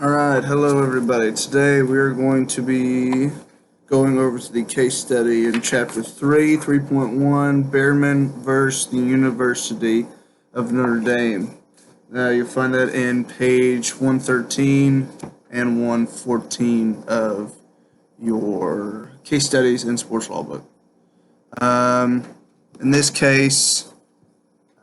Alright, hello everybody. Today we are going to be going over to the case study in Chapter 3, 3.1, Behrman versus the University of Notre Dame. You'll find that in page 113 and 114 of your case studies and sports law book. Um, in this case,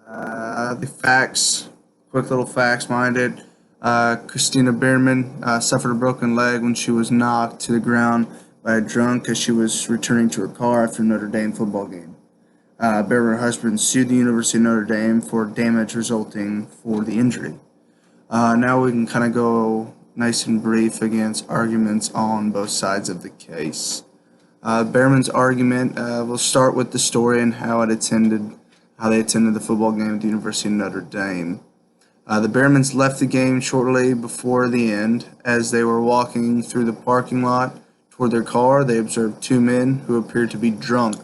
the facts, quick little facts minded. Christina Behrman suffered a broken leg when she was knocked to the ground by a drunk as she was returning to her car after a Notre Dame football game. Behrman and her husband sued the University of Notre Dame for damage resulting for the injury. Now we can kind of go nice and brief against arguments on both sides of the case. Behrman's argument will start with the story and how they attended the football game at the University of Notre Dame. The Behrmans left the game shortly before the end. As they were walking through the parking lot toward their car, they observed two men who appeared to be drunk.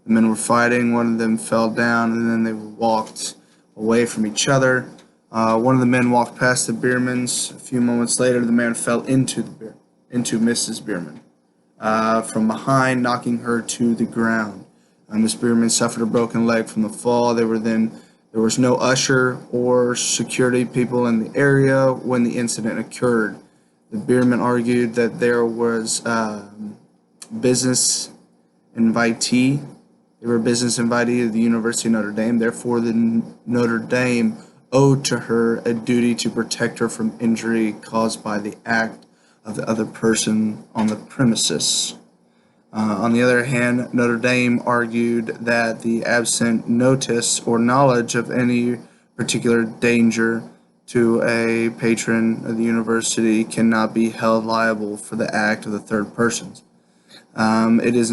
The men were fighting, one of them fell down, and then they walked away from each other. One of the men walked past the Behrmans. A few moments later, the man fell into Mrs. Behrman from behind, knocking her to the ground. Miss Behrman suffered a broken leg from the fall. There was no usher or security people in the area when the incident occurred. The Behrman argued that there was business invitee. They were a business invitee of the University of Notre Dame. Therefore, the Notre Dame owed to her a duty to protect her from injury caused by the act of the other person on the premises. On the other hand, Notre Dame argued that the absent notice or knowledge of any particular danger to a patron of the university cannot be held liable for the act of the third persons. It is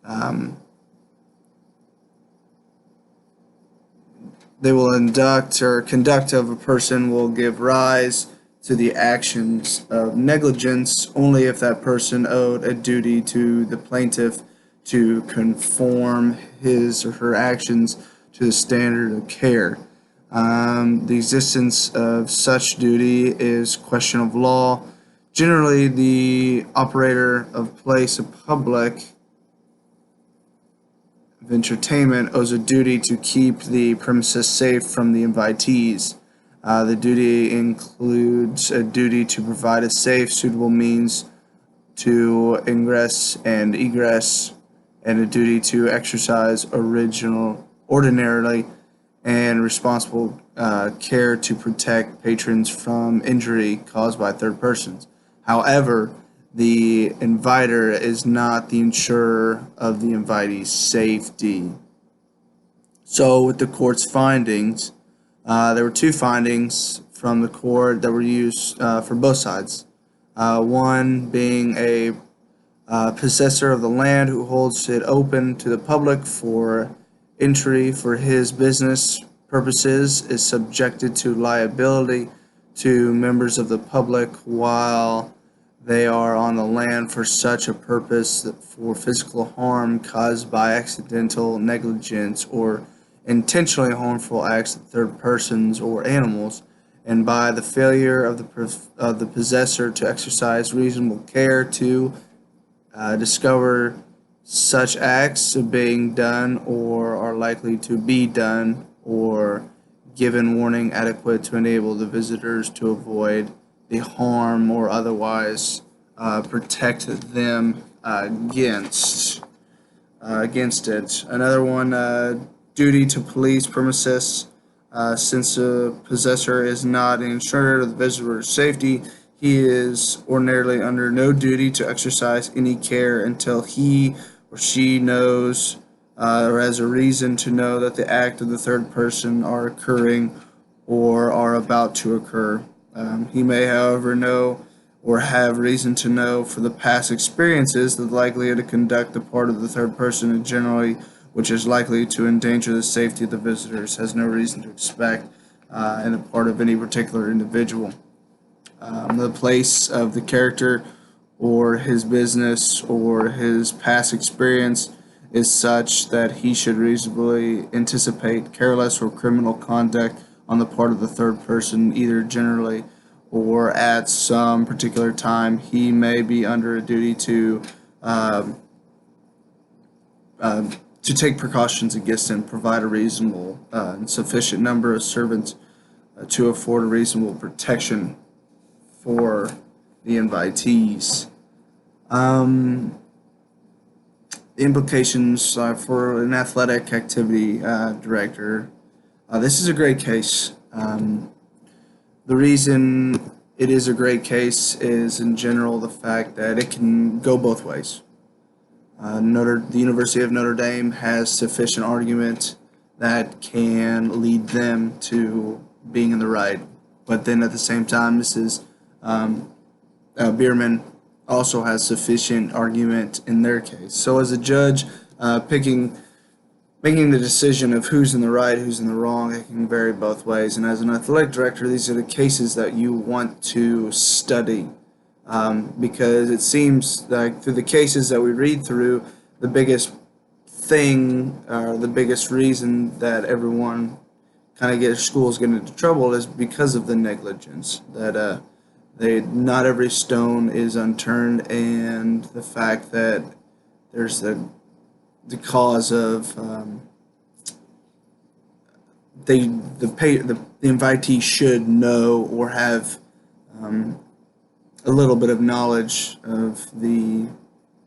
um, they will induct or conduct of a person will give rise to the actions of negligence only if that person owed a duty to the plaintiff to conform his or her actions to the standard of care. The existence of such duty is question of law. Generally, the operator of place of public of entertainment owes a duty to keep the premises safe from the invitees. The duty includes a duty to provide a safe, suitable means to ingress and egress, and a duty to exercise ordinarily and responsible care to protect patrons from injury caused by third persons. However, the inviter is not the insurer of the invitee's safety. So, with the court's findings, there were two findings from the court that were used for both sides. One being a possessor of the land who holds it open to the public for entry for his business purposes is subjected to liability to members of the public while they are on the land for such a purpose for physical harm caused by accidental negligence or intentionally harmful acts of third persons or animals, and by the failure of the possessor to exercise reasonable care to discover such acts being done or are likely to be done or given warning adequate to enable the visitors to avoid the harm or otherwise protect them against it. Another one, duty to police premises. Since the possessor is not an insurer of the visitor's safety, he is ordinarily under no duty to exercise any care until he or she knows or has a reason to know that the act of the third person are occurring or are about to occur. He may, however, know or have reason to know for the past experiences the likelihood to conduct the part of the third person and generally which is likely to endanger the safety of the visitors has no reason to expect in the part of any particular individual. The place of the character or his business or his past experience is such that he should reasonably anticipate careless or criminal conduct on the part of the third person, either generally or at some particular time. He may be under a duty um, to take precautions against and provide a reasonable and sufficient number of servants to afford a reasonable protection for the invitees. The implications for an athletic activity director. This is a great case. The reason it is a great case is, in general, the fact that it can go both ways. The University of Notre Dame has sufficient argument that can lead them to being in the right, but then at the same time, Mrs. Bierman also has sufficient argument in their case. So as a judge, making the decision of who's in the right, who's in the wrong, it can vary both ways. And as an athletic director, these are the cases that you want to study, because it seems like through the cases that we read through, the biggest thing, or the biggest reason that everyone kind of gets schools get into trouble is because of the negligence. That not every stone is unturned, and the fact that there's the cause of the invitee should know or have a little bit of knowledge of the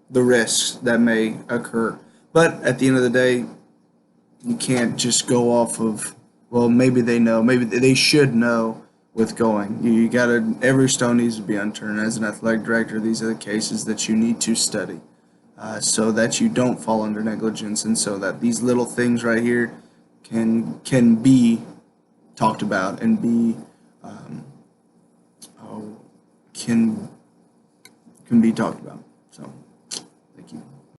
risks that may occur. But at the end of the day, you can't just go off of, well, maybe they know, maybe they should know with going. You gotta, every stone needs to be unturned. As an athletic director, these are the cases that you need to study, so that you don't fall under negligence, and so that these little things right here can be talked about and be can be talked about. So.